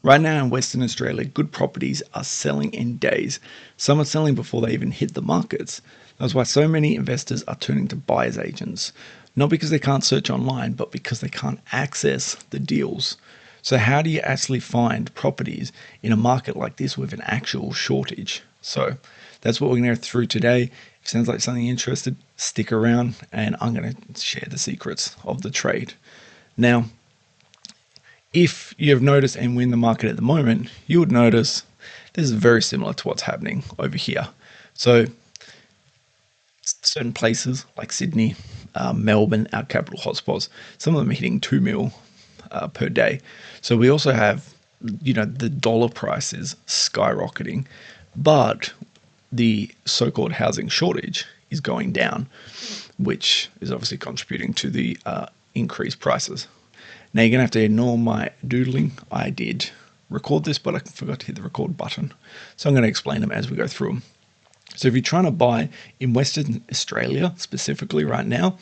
Right now in Western Australia, good properties are selling in days. Some are selling before they even hit the markets. That's why so many investors are turning to buyer's agents, not because they can't search online, but because they can't access the deals. So, how do you actually find properties in a market like this with an actual shortage? So, that's what we're going to go through today. If it sounds like something you're interested, stick around and I'm going to share the secrets of the trade. Now, if you have noticed and we're in the market at the moment, you would notice this is very similar to what's happening over here. So certain places like Sydney, Melbourne, our capital hotspots, some of them are hitting 2 mil per day. So we also have, the dollar price is skyrocketing, but the so-called housing shortage is going down, which is obviously contributing to the increased prices. Now you're going to have to ignore my doodling. I did record this, but I forgot to hit the record button. So I'm going to explain them as we go through them. So if you're trying to buy in Western Australia specifically right now,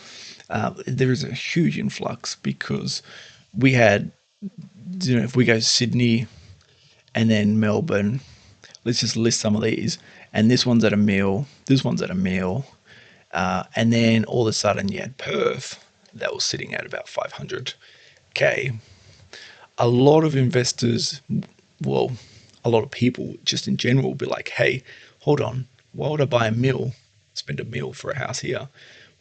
there is a huge influx because we had, if we go Sydney and then Melbourne, let's just list some of these. And this one's at a mil, this one's at a mil. And then all of a sudden you had Perth that was sitting at about 500K. A lot of investors, well, a lot of people just in general will be like, hey, hold on, why would I buy a mil, spend a mil for a house here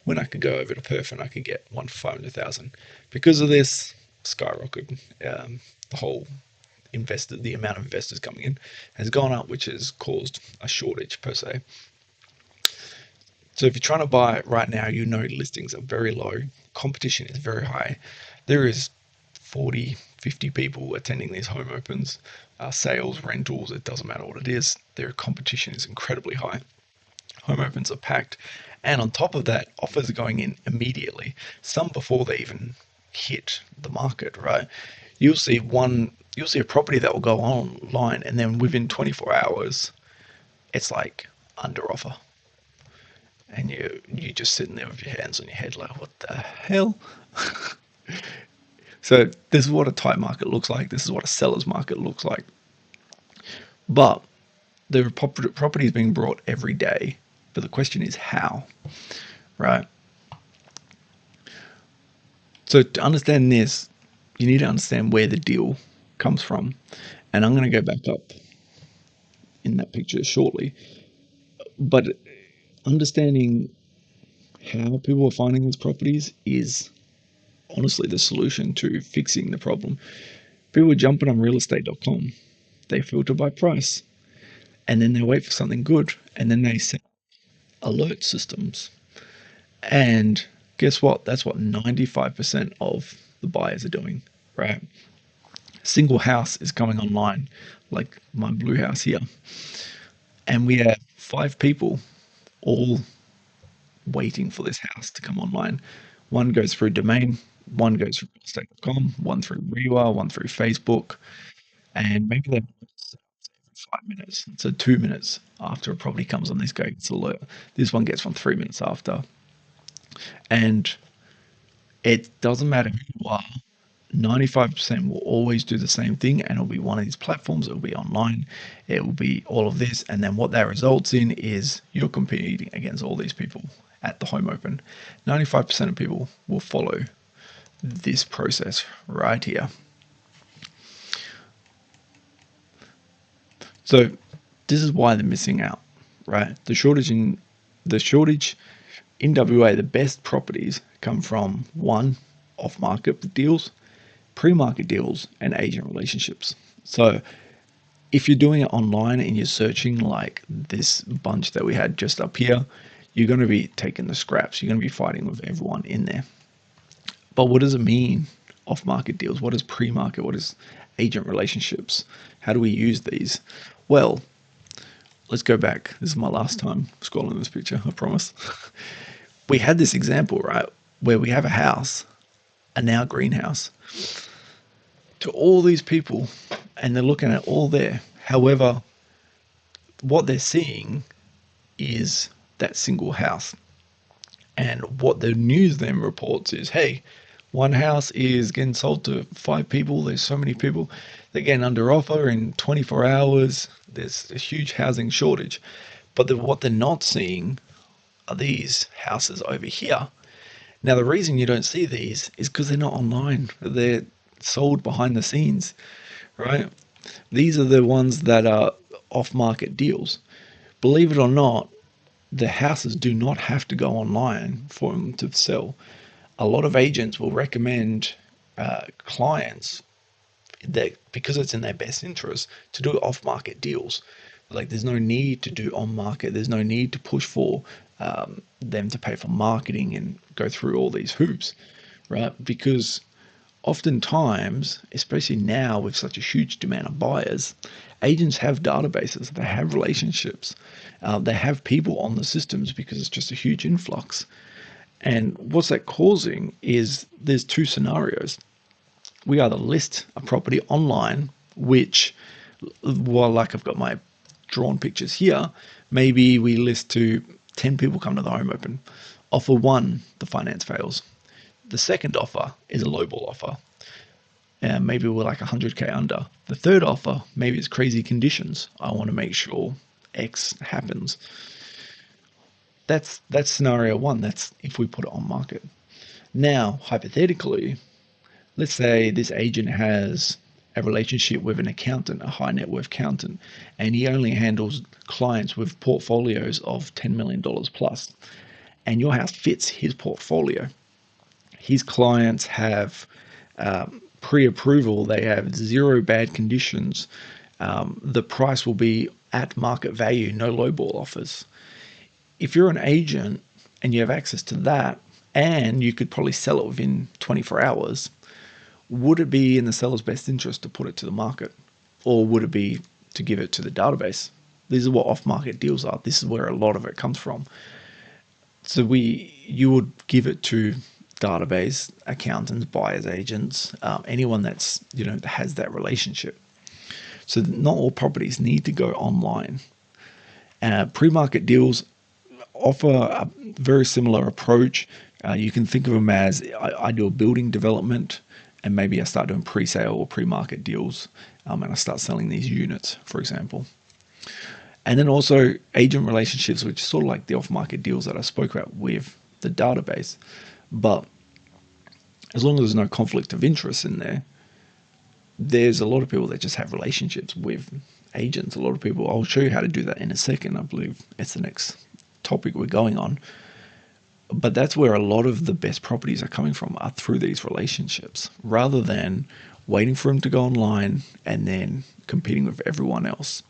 when I could go over to Perth and I could get one for 500,000? Because of this skyrocket, the whole the amount of investors coming in has gone up, which has caused a shortage per se. So if you're trying to buy it right now, listings are very low. Competition is very high. There is 40, 50 people attending these home opens, sales, rentals, it doesn't matter what it is. Their competition is incredibly high. Home opens are packed. And on top of that, offers are going in immediately, some before they even hit the market, right? You'll see a property that will go online and then within 24 hours, it's like under offer. And you just sitting there with your hands on your head like, what the hell? So this is what a tight market looks like. This is what a seller's market looks like. But there are properties being brought every day. But the question is how, right? So to understand this, you need to understand where the deal comes from. And I'm going to go back up in that picture shortly. But understanding how people are finding these properties is honestly the solution to fixing the problem. People are jumping on realestate.com. They filter by price and then they wait for something good and then they set alert systems. And guess what? That's what 95% of the buyers are doing, right? Single house is coming online, like my blue house here. And we have 5 people all waiting for this house to come online. One goes through Domain, one goes through realestate.com, one through Rewa, one through Facebook, and maybe they're 5 minutes. So 2 minutes after a property comes on this go gets alert. This one gets one 3 minutes after. And it doesn't matter who you are, 95% will always do the same thing, and it'll be one of these platforms, it'll be online, it will be all of this, and then what that results in is you're competing against all these people at the home open. 95% of people will follow this process right here. So this is why they're missing out, right? The shortage in WA, the best properties come from one, off-market deals, pre-market deals, and agent relationships. So if you're doing it online and you're searching like this bunch that we had just up here, you're going to be taking the scraps. You're going to be fighting with everyone in there. But what does it mean, off-market deals? What is pre-market? What is agent relationships? How do we use these? Well, let's go back. This is my last time scrolling this picture, I promise. We had this example, right, where we have a house, a now greenhouse, to all these people, and they're looking at all there. However, what they're seeing is that single house. And what the news then reports is, hey, One house is getting sold to 5 people. There's so many people. They're getting under offer in 24 hours. There's a huge housing shortage. But what they're not seeing are these houses over here. Now, the reason you don't see these is because they're not online. They're sold behind the scenes, right? These are the ones that are off market deals. Believe it or not, the houses do not have to go online for them to sell. A lot of agents will recommend clients that, because it's in their best interest, to do off market deals. Like, there's no need to do on market, there's no need to push for them to pay for marketing and go through all these hoops, right? Because oftentimes, especially now with such a huge demand of buyers, agents have databases, they have relationships, they have people on the systems because it's just a huge influx. And what's that causing is there's two scenarios. We either list a property online, which, well, like I've got my drawn pictures here, maybe we list to 10 people come to the home open. Offer one, the finance fails. The second offer is a lowball offer. Maybe we're like 100K under. The third offer, maybe it's crazy conditions. I want to make sure X happens. That's scenario one. That's if we put it on market. Now, hypothetically, let's say this agent has a relationship with an accountant, a high net worth accountant, and he only handles clients with portfolios of $10 million plus, and your house fits his portfolio. His clients have pre-approval, they have zero bad conditions. The price will be at market value, no lowball offers. If you're an agent and you have access to that, and you could probably sell it within 24 hours, would it be in the seller's best interest to put it to the market? Or would it be to give it to the database? These are what off-market deals are. This is where a lot of it comes from. So you would give it to database, accountants, buyers agents, anyone that's, has that relationship. So not all properties need to go online. Pre-market deals offer a very similar approach. You can think of them as I do a building development, and maybe I start doing pre-sale or pre-market deals, and I start selling these units, for example. And then also agent relationships, which is sort of like the off-market deals that I spoke about with the database. But as long as there's no conflict of interest in there, there's a lot of people that just have relationships with agents. A lot of people, I'll show you how to do that in a second. I believe it's the next topic we're going on. But that's where a lot of the best properties are coming from, are through these relationships, rather than waiting for them to go online and then competing with everyone else.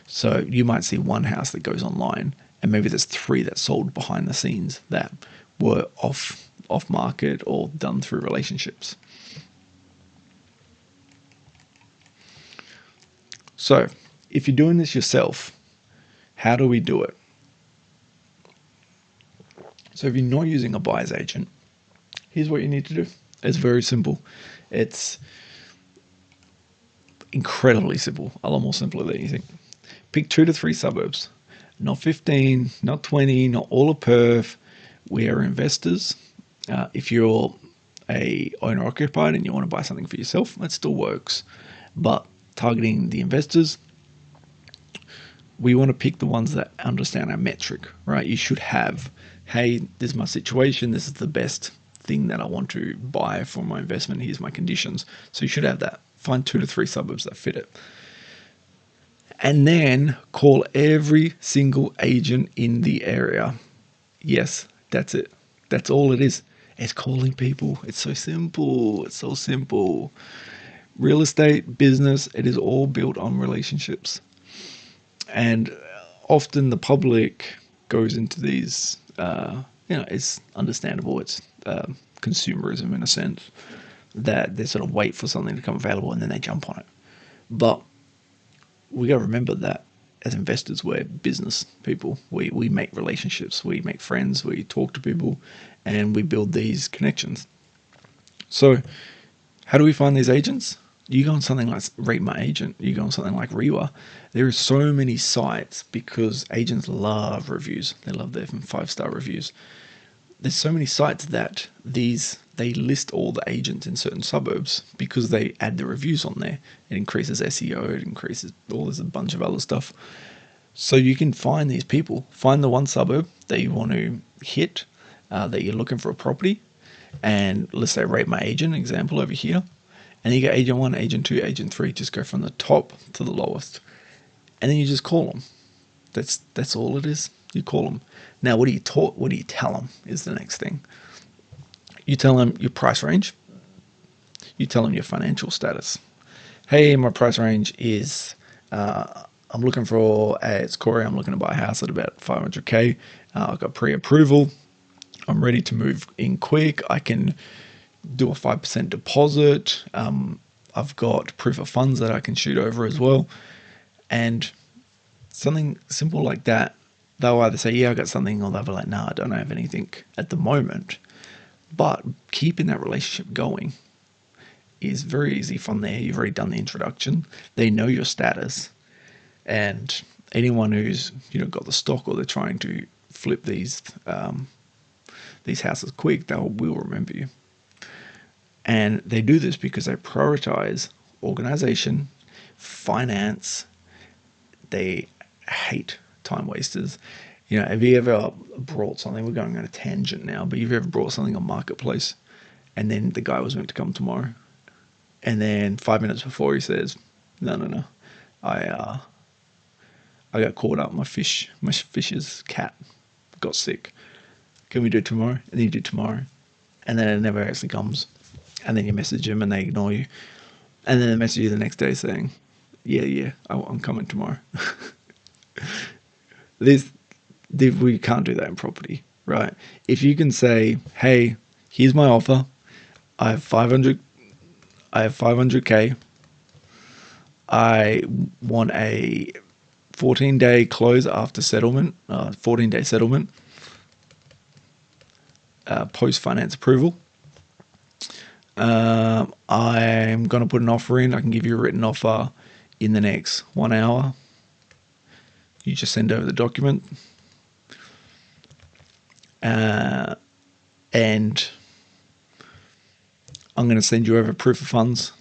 So you might see one house that goes online, and maybe there's 3 that sold behind the scenes that were off market or done through relationships. So if you're doing this yourself, how do we do it? So if you're not using a buyer's agent, here's what you need to do. It's very simple. It's incredibly simple, a lot more simpler than you think. Pick 2 to 3 suburbs, not 15, not 20, not all of Perth. We are investors. If you're a owner occupied and you want to buy something for yourself, that still works. But targeting the investors, we want to pick the ones that understand our metric, right? You should have, hey, this is my situation. This is the best thing that I want to buy for my investment. Here's my conditions. So you should have that. Find 2 to 3 suburbs that fit it. And then call every single agent in the area. Yes, that's it. That's all it is. It's calling people. It's so simple. It's so simple. Real estate, business, it is all built on relationships. And often the public goes into these, it's understandable. It's consumerism in a sense, that they sort of wait for something to come available and then they jump on it. But we got to remember that as investors, we're business people. We make relationships, we make friends, we talk to people, and we build these connections. So how do we find these agents? You go on something like Rate My Agent, you go on something like Rewa. There are so many sites because agents love reviews. They love their 5-star reviews. There's so many sites that these they list all the agents in certain suburbs because they add the reviews on there. It increases SEO, it increases there's a bunch of other stuff. So you can find these people, find the one suburb that you want to hit, that you're looking for a property, and let's say rate my agent example over here, and you get agent 1, agent 2, agent 3, just go from the top to the lowest, and then you just call them. That's all it is. You call them. Now, what do you tell them is the next thing. You tell them your price range. You tell them your financial status. Hey, my price range is, I'm looking for, it's Corey, I'm looking to buy a house at about 500K. I've got pre-approval. I'm ready to move in quick. I can do a 5% deposit. I've got proof of funds that I can shoot over as well. And something simple like that, they'll either say, yeah, I got something, or they'll be like, no, I don't have anything at the moment. But keeping that relationship going is very easy from there. You've already done the introduction. They know your status. And anyone who's got the stock, or they're trying to flip these houses quick, they will remember you. And they do this because they prioritize organization, finance. They hate time wasters. Have you ever brought something? We're going on a tangent now, but you've ever brought something on Marketplace, and then the guy was meant to come tomorrow, and then 5 minutes before he says, no, I got caught up. My fish's cat got sick. Can we do it tomorrow? And then you do it tomorrow, and then it never actually comes. And then you message them and they ignore you, and then they message you the next day saying, yeah, I'm coming tomorrow. We can't do that in property, right? If you can say, hey, here's my offer. I have 500K. I want a 14-day close after settlement, 14-day settlement, post finance approval. I'm going to put an offer in. I can give you a written offer in the next 1 hour. You just send over the document. And I'm going to send you over proof of funds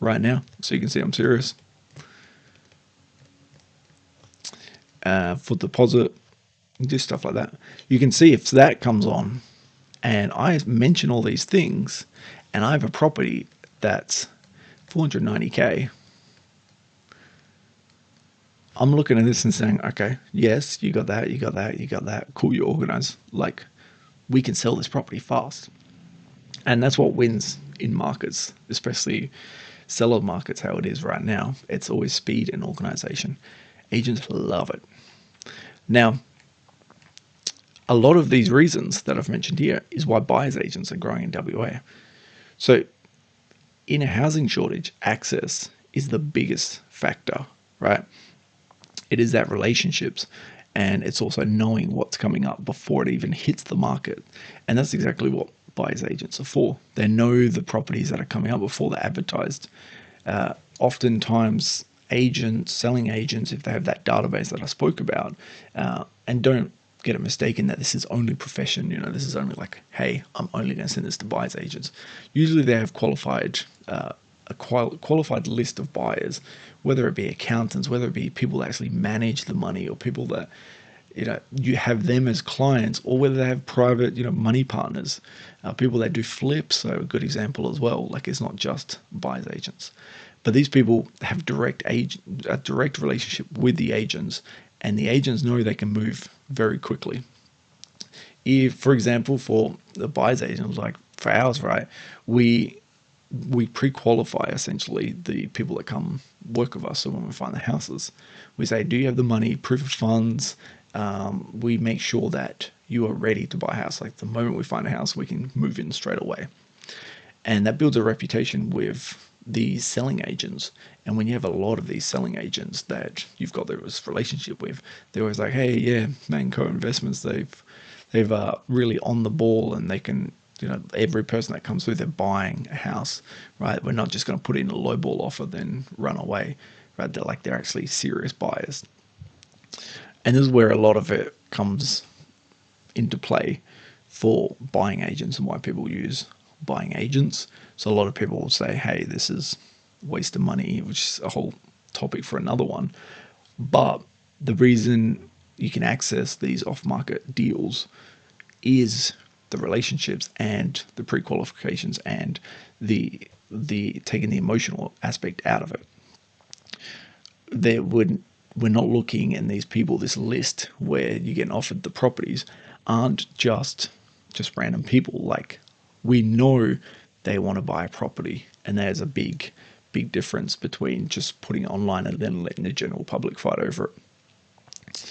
right now, so you can see I'm serious. For deposit, do stuff like that. You can see if that comes on, and I mention all these things, and I have a property that's 490K. I'm looking at this and saying, okay, yes, you got that. Cool, you're organized. Like, we can sell this property fast. And that's what wins in markets, especially seller markets, how it is right now. It's always speed and organization. Agents love it. Now, a lot of these reasons that I've mentioned here is why buyers agents are growing in WA. So in a housing shortage, access is the biggest factor, right? It is that relationships, and it's also knowing what's coming up before it even hits the market. And that's exactly what buyers agents are for. They know the properties that are coming up before they're advertised. Oftentimes selling agents, if they have that database that I spoke about, and don't get it mistaken that this is only profession, this is only like, hey, I'm only going to send this to buyers agents. Usually they have a qualified list of buyers, whether it be accountants, whether it be people that actually manage the money, or people that you have them as clients, or whether they have private money partners, people that do flips. So a good example as well, like, it's not just buyers agents, but these people have a direct relationship with the agents, and the agents know they can move very quickly. If, for example, for the buyers agents, like for ours, right, we pre-qualify essentially the people that come work with us. So when we find the houses, we say, do you have the money, proof of funds? We make sure that you are ready to buy a house. Like, the moment we find a house, we can move in straight away. And that builds a reputation with these selling agents. And when you have a lot of these selling agents that you've got this relationship with, they're always like, hey, yeah, Manco Investments, they've really on the ball, and they can, every person that comes through, they're buying a house, right? We're not just going to put in a low ball offer then run away, right? They're actually serious buyers. And this is where a lot of it comes into play for buying agents, and why people use buying agents. So a lot of people will say, hey, this is a waste of money, which is a whole topic for another one. But the reason you can access these off-market deals is the relationships and the pre-qualifications and the taking the emotional aspect out of it. There would We're not looking, and these people, this list where you're getting offered the properties aren't just random people. Like, we know they want to buy a property, and there's a big difference between just putting it online and then letting the general public fight over it.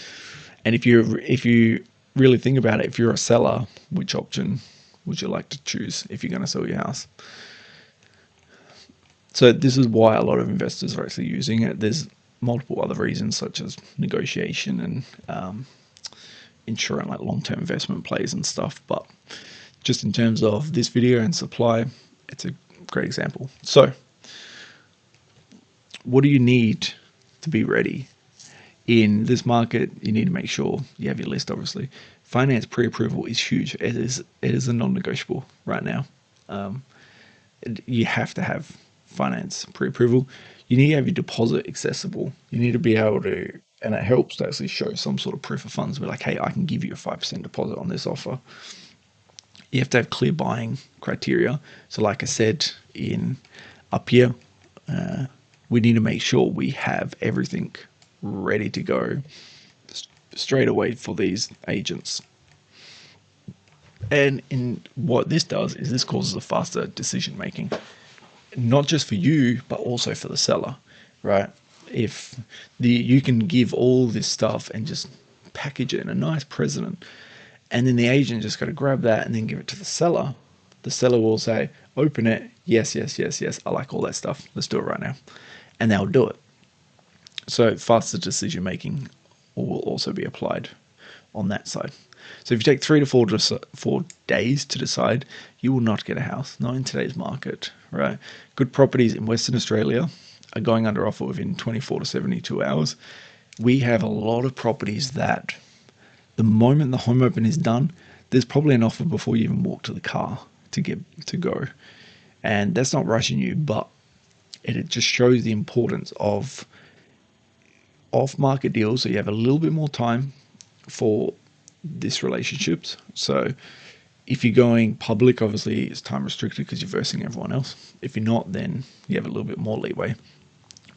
And if you really think about it, if you're a seller, which option would you like to choose if you're going to sell your house? So this is why a lot of investors are actually using it. There's multiple other reasons, such as negotiation and ensuring like long-term investment plays and stuff. But just in terms of this video and supply, it's a great example. So what do you need to be ready? In this market, you need to make sure you have your list, obviously. Finance pre-approval is huge. It is a non-negotiable right now. You have to have finance pre-approval. You need to have your deposit accessible. You need to be able to, and it helps to actually show some sort of proof of funds. Be like, hey, I can give you a 5% deposit on this offer. You have to have clear buying criteria. So like I said in up here, we need to make sure we have everything ready to go straight away for these agents. And in what this does is this causes a faster decision making, not just for you, but also for the seller, right? If you can give all this stuff and just package it in a nice present, and then the agent just got to grab that and then give it to the seller will say, open it, yes, yes, yes, yes, I like all that stuff, let's do it right now. And they'll do it. So faster decision making will also be applied on that side. So if you take 3 to 4 days to decide, you will not get a house, not in today's market, right? Good properties in Western Australia are going under offer within 24 to 72 hours. We have a lot of properties that the moment the home open is done, there's probably an offer before you even walk to the car to get to go. And that's not rushing you, but it just shows the importance of off-market deals, so you have a little bit more time for this relationships. So if you're going public, obviously it's time restricted because you're versing everyone else. If you're not, then you have a little bit more leeway.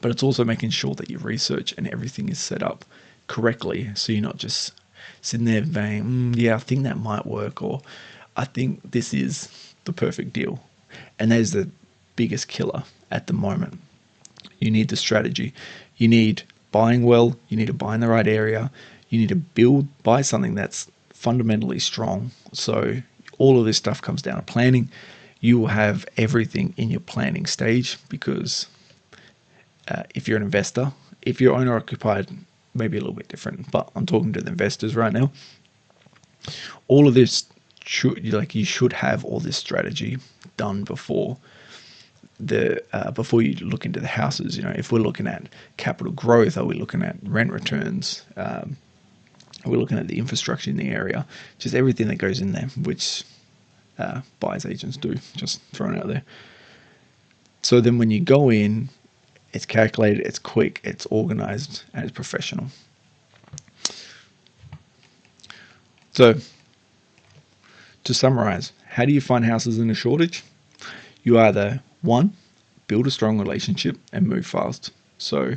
But it's also making sure that your research and everything is set up correctly, so you're not just sitting there saying, yeah, I think that might work, or I think this is the perfect deal. And there's the biggest killer at the moment. You need the strategy. You need buying well. You need to buy in the right area. You need to buy something that's fundamentally strong. So all of this stuff comes down to planning. You will have everything in your planning stage, because if you're an investor, if you're owner occupied, maybe a little bit different, but I'm talking to the investors right now. All of this you should have all this strategy done before before you look into the houses. You know, if we're looking at capital growth, are we looking at rent returns? Are we looking at the infrastructure in the area? Just everything that goes in there, which buyers agents do, just throwing it out there. So then when you go in, it's calculated, it's quick, it's organized, and it's professional. So to summarize, how do you find houses in a shortage? You either, one, build a strong relationship and move fast. So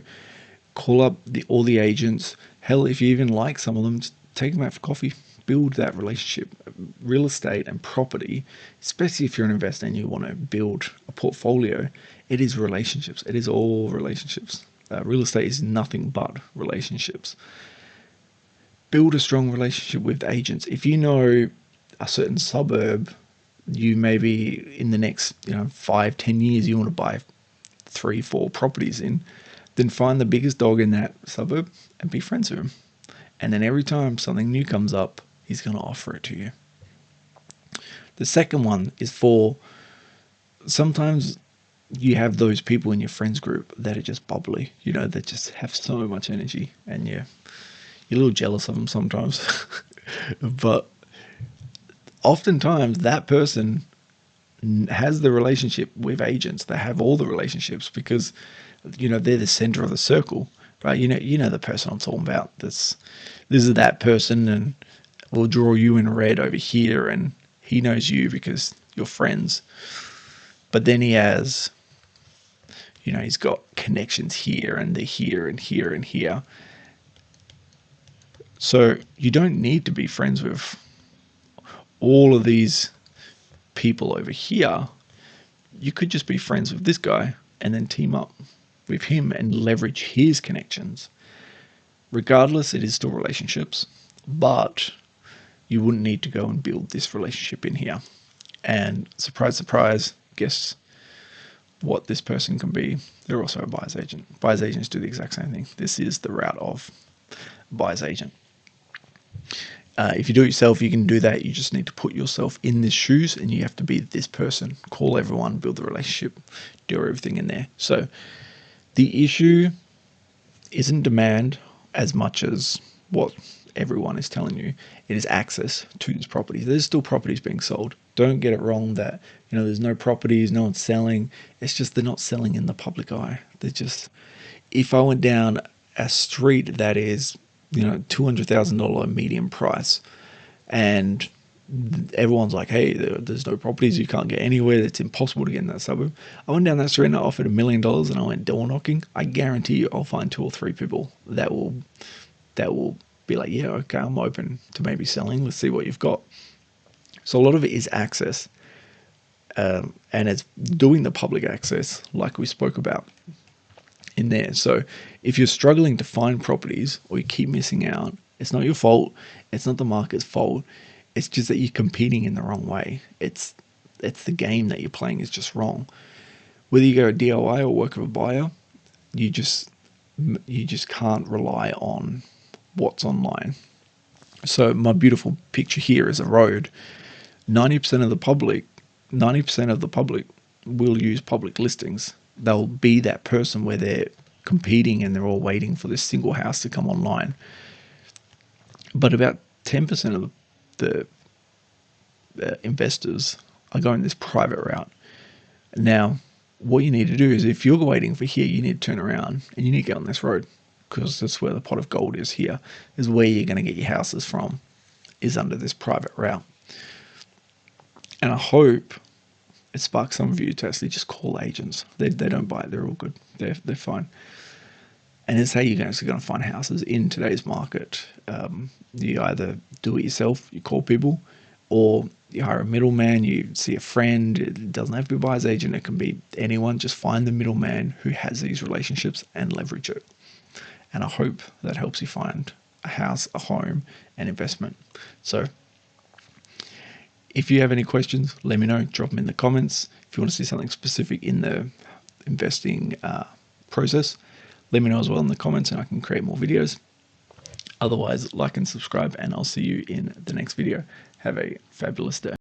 call up all the agents. Hell, if you even like some of them, just take them out for coffee. Build that relationship. Real estate and property, especially if you're an investor and you want to build a portfolio, it is relationships. It is all relationships. Real estate is nothing but relationships. Build a strong relationship with agents. If you know a certain suburb, you maybe in the next 5-10 years you want to buy 3-4 properties in, then find the biggest dog in that suburb and be friends with him. And then every time something new comes up, he's going to offer it to you. The second one is for, sometimes you have those people in your friends group that are just bubbly, that just have so much energy, and you're a little jealous of them sometimes. But oftentimes that person has the relationship with agents. They have all the relationships because, they're the center of the circle, right? You know the person I'm talking about. This is that person, and we'll draw you in red over here, and he knows you because you're friends. But then he's got connections here and there, here and here and here. So you don't need to be friends with all of these people over here. You could just be friends with this guy and then team up with him and leverage his connections. Regardless, it is still relationships, but you wouldn't need to go and build this relationship in here. And surprise, surprise, guess what this person can be? They're also a buyer's agent. Buyer's agents do the exact same thing. This is the route of buyer's agent. If you do it yourself, you can do that. You just need to put yourself in these shoes, and you have to be this person. Call everyone, build the relationship, do everything in there. So the issue isn't demand as much as what everyone is telling you. It is access to these properties. There's still properties being sold. Don't get it wrong that there's no properties, no one's selling. It's just they're not selling in the public eye. They're just, if I went down a street that is $200,000 median price, and everyone's like, hey, there's no properties, you can't get anywhere, it's impossible to get in that suburb. I went down that street and I offered $1 million and I went door knocking. I guarantee you I'll find 2 or 3 people that will be like, yeah, okay, I'm open to maybe selling. Let's see what you've got. So a lot of it is access, and it's doing the public access like we spoke about in there. So if you're struggling to find properties or you keep missing out, it's not your fault. It's not the market's fault. It's just that you're competing in the wrong way. It's the game that you're playing is just wrong. Whether you go DIY or work with a buyer, you just can't rely on what's online. So my beautiful picture here is a road. 90% of the public will use public listings. They'll be that person where they're competing and they're all waiting for this single house to come online. But about 10% of the investors are going this private route. Now, what you need to do is, if you're waiting for here, you need to turn around and you need to get on this road, because that's where the pot of gold is. Here is where you're going to get your houses from, is under this private route. And I hope it sparks some of you to actually just call agents. They don't buy it. They're all good. They're fine. And it's how you're actually going to find houses in today's market. You either do it yourself, you call people, or you hire a middleman, you see a friend. It doesn't have to be a buyer's agent. It can be anyone. Just find the middleman who has these relationships and leverage it. And I hope that helps you find a house, a home, an investment. So if you have any questions, let me know. Drop them in the comments. If you want to see something specific in the investing process, let me know as well in the comments, and I can create more videos. Otherwise, like and subscribe, and I'll see you in the next video. Have a fabulous day.